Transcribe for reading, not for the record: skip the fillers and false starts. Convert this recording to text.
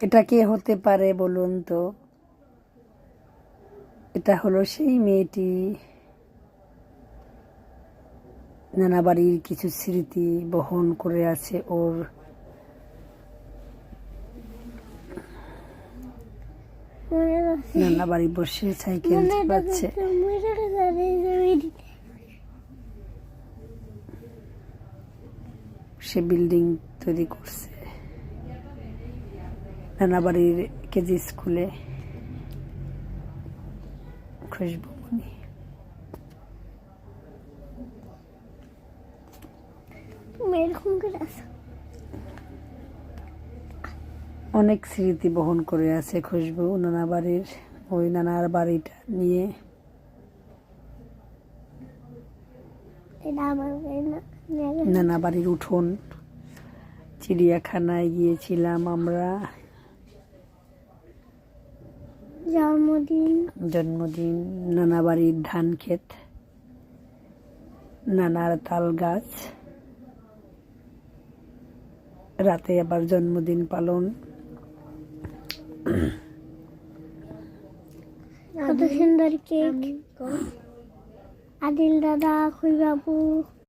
এটা কে হতে পারে বলুন তো? এটা হলো সেই মেয়েটি, নানা বাড়ির কিছু স্মৃতি বহন করে আছে ওর। নানা বাড়ি বসে সাইকেল চালাচ্ছে। সে বিল্ডিং তৈরি করছে নানা বাড়ির কেজি স্কুলে। খুশবু মনি অনেক স্মৃতি বহন করে আছে খুশবু নানা বাড়ির। ওই নানার বাড়িটা নিয়ে নানা বাড়ির উঠোন, চিড়িয়াখানায় গিয়েছিলাম আমরা, জন্মদিন, নানা বাড়ির ধান ক্ষেত, নানার তাল গাছ, রাতে আবার জন্মদিন পালন। কত সুন্দর কেক, আদিল দাদা, খুই বাবু।